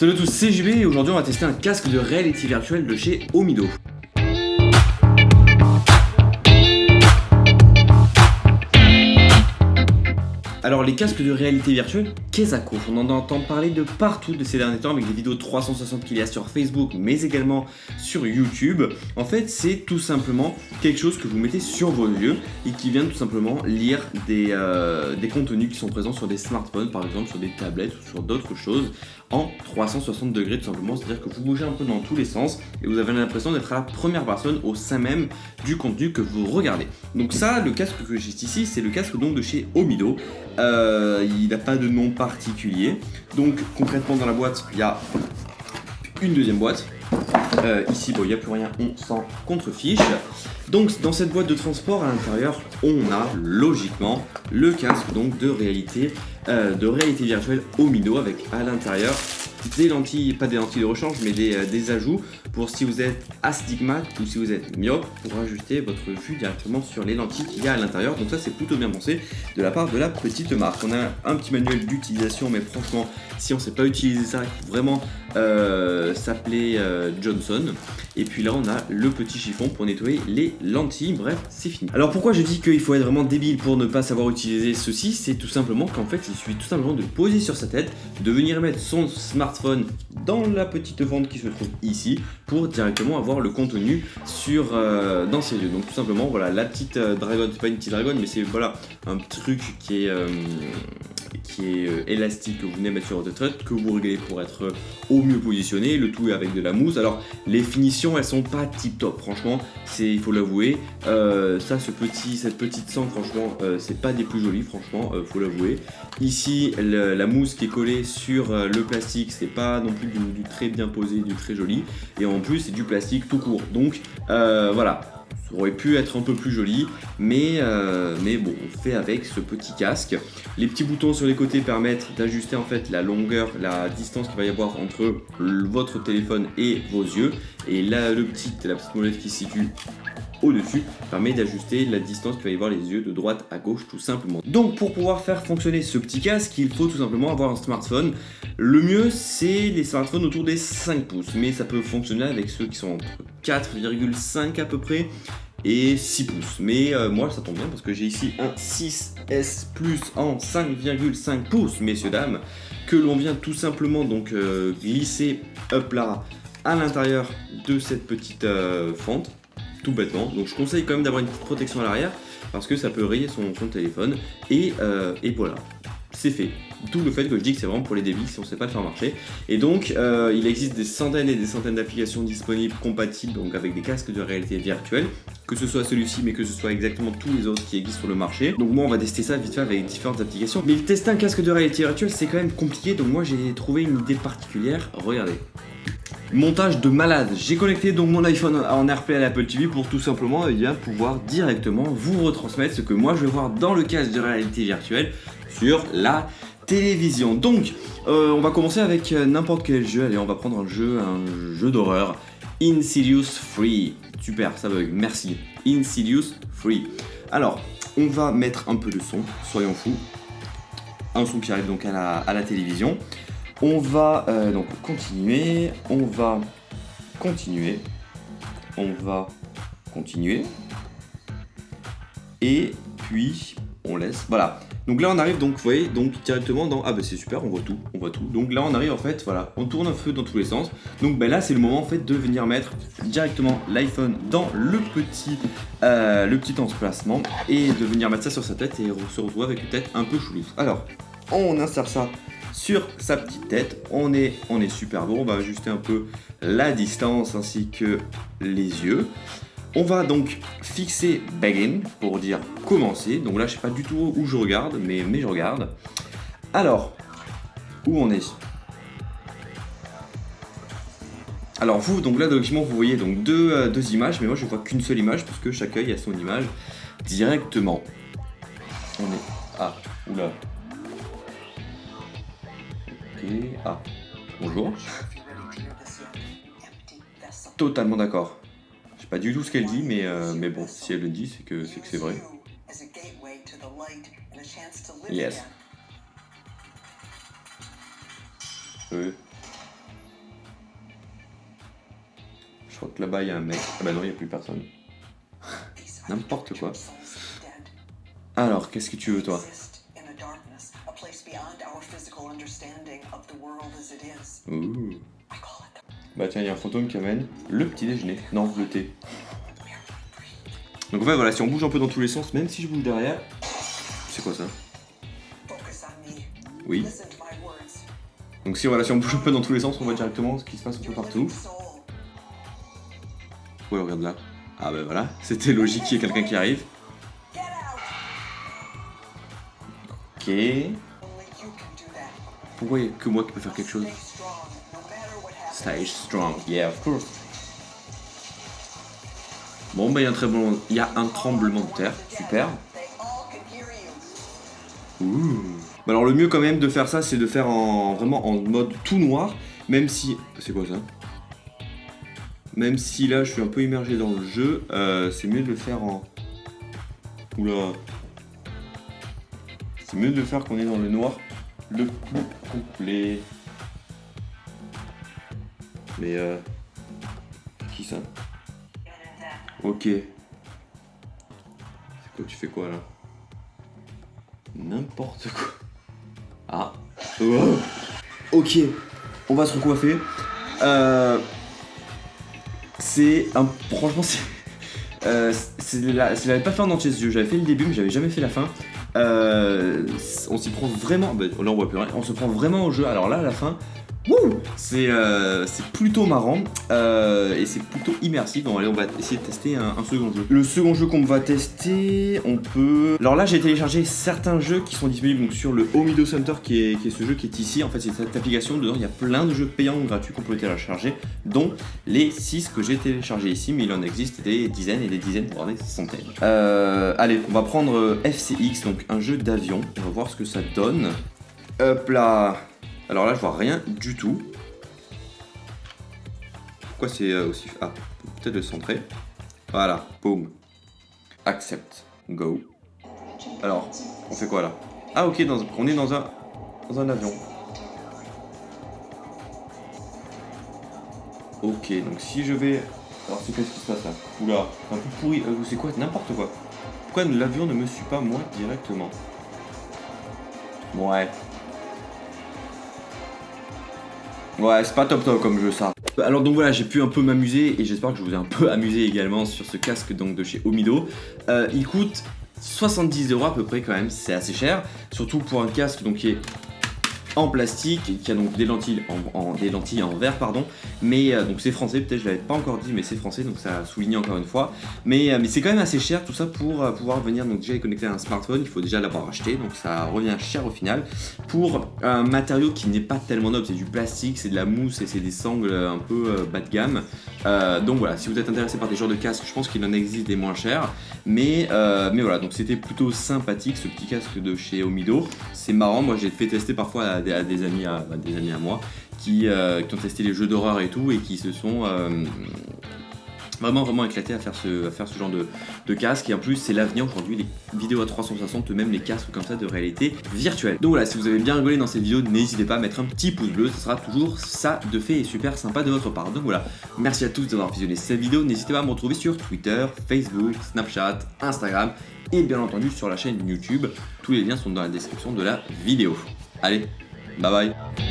Salut à tous, c'est JB et aujourd'hui on va tester un casque de réalité virtuelle de chez Omido. Alors les casques de réalité virtuelle, qu'est-ce que on en entend parler de partout de ces derniers temps avec des vidéos 360 qu'il y a sur Facebook mais également sur YouTube. En fait c'est tout simplement quelque chose que vous mettez sur vos yeux et qui vient tout simplement lire des contenus qui sont présents sur des smartphones par exemple, sur des tablettes ou sur d'autres choses en 360 degrés tout simplement, c'est-à-dire que vous bougez un peu dans tous les sens et vous avez l'impression d'être à la première personne au sein même du contenu que vous regardez. Donc ça, le casque que j'ai ici, c'est le casque donc de chez Omido. Il n'a pas de nom particulier. Donc concrètement dans la boîte, il y a une deuxième boîte. Ici, bon, il n'y a plus rien, on s'en contrefiche. Donc dans cette boîte de transport à l'intérieur, on a logiquement le casque donc de réalité virtuelle Omido avec à l'intérieur des lentilles, pas des lentilles de rechange, mais des ajouts pour si vous êtes astigmate ou si vous êtes myope, pour ajuster votre vue directement sur les lentilles qu'il y a à l'intérieur. Donc ça c'est plutôt bien pensé de la part de la petite marque. On a un petit manuel d'utilisation, mais franchement si on ne sait pas utiliser ça, il faut vraiment s'appeler Johnson. Et puis là on a le petit chiffon pour nettoyer les lentilles, bref c'est fini. Alors pourquoi je dis qu'il faut être vraiment débile pour ne pas savoir utiliser ceci, c'est tout simplement qu'en fait il suffit tout simplement de poser sur sa tête, de venir mettre son smartphone dans la petite fente qui se trouve ici pour directement avoir le contenu dans ses yeux. Donc tout simplement voilà la petite dragonne, c'est pas une petite dragonne mais c'est voilà un truc qui est élastique que vous venez mettre sur votre tête, que vous réglez pour être au mieux positionné, le tout est avec de la mousse. Alors les finitions elles sont pas tip top franchement, il faut l'avouer, cette petite sangle franchement c'est pas des plus jolies franchement, faut l'avouer. Ici la mousse qui est collée sur le plastique c'est pas non plus du très bien posé, du très joli, et en plus c'est du plastique tout court, donc voilà. Ça aurait pu être un peu plus joli, mais bon, on fait avec ce petit casque. Les petits boutons sur les côtés permettent d'ajuster en fait la longueur, la distance qu'il va y avoir entre votre téléphone et vos yeux. Et là, la petite molette qui se situe au-dessus permet d'ajuster la distance qu'il va y avoir les yeux de droite à gauche tout simplement. Donc pour pouvoir faire fonctionner ce petit casque, il faut tout simplement avoir un smartphone. Le mieux c'est les smartphones autour des 5 pouces, mais ça peut fonctionner avec ceux qui sont entre 4,5 à peu près et 6 pouces. Mais moi ça tombe bien parce que j'ai ici un 6S Plus en 5,5 pouces, messieurs dames, que l'on vient tout simplement donc glisser hop là à l'intérieur de cette petite fente. Tout bêtement, donc je conseille quand même d'avoir une petite protection à l'arrière parce que ça peut rayer son téléphone et voilà, c'est fait. D'où le fait que je dis que c'est vraiment pour les débiles si on ne sait pas le faire marcher. Et donc il existe des centaines et des centaines d'applications disponibles compatibles donc avec des casques de réalité virtuelle, que ce soit celui-ci mais que ce soit exactement tous les autres qui existent sur le marché. Donc moi on va tester ça vite fait avec différentes applications, mais tester un casque de réalité virtuelle c'est quand même compliqué, donc moi j'ai trouvé une idée particulière. Regardez. Montage de malade, j'ai connecté donc mon iPhone en AirPlay à l'Apple TV pour tout simplement pouvoir directement vous retransmettre ce que moi je vais voir dans le casque de réalité virtuelle sur la télévision. Donc on va commencer avec n'importe quel jeu. Allez, on va prendre un jeu d'horreur, Insidious Free. Super, ça bug, merci. Insidious Free. Alors on va mettre un peu de son, soyons fous, un son qui arrive donc à la télévision. On va donc continuer, on va continuer, et puis on laisse, voilà. Donc là on arrive donc, vous voyez, donc directement dans, ah bah c'est super, on voit tout. Donc là on arrive en fait, voilà, on tourne un peu dans tous les sens. Donc ben là c'est le moment en fait de venir mettre directement l'iPhone dans le petit emplacement et de venir mettre ça sur sa tête et on se retrouve avec une tête un peu chelou. Alors, on insère ça sur sa petite tête, on est super bon, on va ajuster un peu la distance ainsi que les yeux. On va donc fixer begin pour dire commencer, donc là je sais pas du tout où je regarde, mais je regarde. Alors, où on est? Alors vous, donc là logiquement vous voyez donc deux images, mais moi je vois qu'une seule image parce que chaque œil a son image directement. On est... Ah, oula. Ah, bonjour. Totalement d'accord. Je sais pas du tout ce qu'elle dit, mais bon, si elle le dit, c'est que c'est vrai. Yes. crois que là-bas il y a un mec. Ah bah non, il n'y a plus personne. N'importe quoi. Alors, qu'est-ce que tu veux toi? Ouh. Bah tiens, il y a un fantôme qui amène le petit déjeuner. Non, le thé. Donc en fait voilà, si on bouge un peu dans tous les sens, même si je bouge derrière... C'est quoi ça? Oui. Donc si voilà, si on bouge un peu dans tous les sens, on voit directement ce qui se passe un peu partout. Ouais, regarde là. Ah bah voilà, c'était logique qu'il y ait quelqu'un qui arrive. Ok. Pourquoi il n'y a que moi qui peux faire quelque chose? Stay strong, yeah, of course. Bon bah il y a un tremblement de terre, super. Ouh. Bah alors le mieux quand même de faire ça, c'est de faire vraiment en mode tout noir, même si... C'est quoi ça? Même si là je suis un peu immergé dans le jeu, c'est mieux de le faire en... Oula. C'est mieux de le faire qu'on est dans le noir le plus complet. Mais qui ça? Ok. C'est quoi, tu fais quoi là? N'importe quoi. Ah. Oh. Ok. On va se recoiffer. Franchement, je l'avais pas fait en entier ce jeu. J'avais fait le début, mais j'avais jamais fait la fin. On s'y prend vraiment. Bah, là, on voit plus rien. On se prend vraiment au jeu. Alors là, à la fin. C'est plutôt marrant et c'est plutôt immersif. Bon allez, on va essayer de tester un second jeu. Le second jeu qu'on va tester, on peut... Alors là j'ai téléchargé certains jeux qui sont disponibles donc, sur le Omido Center qui est ce jeu qui est ici. En fait c'est cette application, dedans il y a plein de jeux payants ou gratuits qu'on peut télécharger, dont les 6 que j'ai téléchargés ici, mais il en existe des dizaines et des dizaines, voire des centaines. Allez, on va prendre FCX, donc un jeu d'avion, on va voir ce que ça donne. Hop là. Alors là, je vois rien du tout. Pourquoi c'est aussi... Ah, peut-être le centrer. Voilà, boum. Accept, go. Alors, on fait quoi là? Ah ok, on est dans un avion. Ok, donc si je vais... Alors c'est qu'est-ce qui se passe là? Oula, un peu pourri. C'est quoi? N'importe quoi. Pourquoi l'avion ne me suit pas moi directement? Ouais. Ouais, c'est pas top comme jeu ça. Alors donc voilà, j'ai pu un peu m'amuser et j'espère que je vous ai un peu amusé également sur ce casque donc de chez Omido. Il coûte 70 € à peu près quand même, c'est assez cher, surtout pour un casque donc qui est en plastique, qui a donc des lentilles en verre pardon, mais donc c'est français, peut-être je l'avais pas encore dit mais c'est français donc ça a souligné encore une fois, mais c'est quand même assez cher tout ça pour pouvoir venir donc déjà connecter à un smartphone, il faut déjà l'avoir acheté donc ça revient cher au final pour un matériau qui n'est pas tellement noble, c'est du plastique, c'est de la mousse et c'est des sangles un peu bas de gamme, donc voilà, si vous êtes intéressé par des genres de casques, je pense qu'il en existe des moins chers, mais voilà, donc c'était plutôt sympathique ce petit casque de chez Omido, c'est marrant, moi j'ai fait tester parfois à des amis à moi qui ont testé les jeux d'horreur et tout et qui se sont vraiment éclatés à faire ce genre de casque, et en plus c'est l'avenir aujourd'hui, les vidéos à 360, même les casques comme ça de réalité virtuelle. Donc voilà, si vous avez bien rigolé dans cette vidéo, n'hésitez pas à mettre un petit pouce bleu, ce sera toujours ça de fait et super sympa de votre part. Donc voilà, merci à tous d'avoir visionné cette vidéo, n'hésitez pas à me retrouver sur Twitter, Facebook, Snapchat, Instagram et bien entendu sur la chaîne YouTube, tous les liens sont dans la description de la vidéo. Allez, bye bye.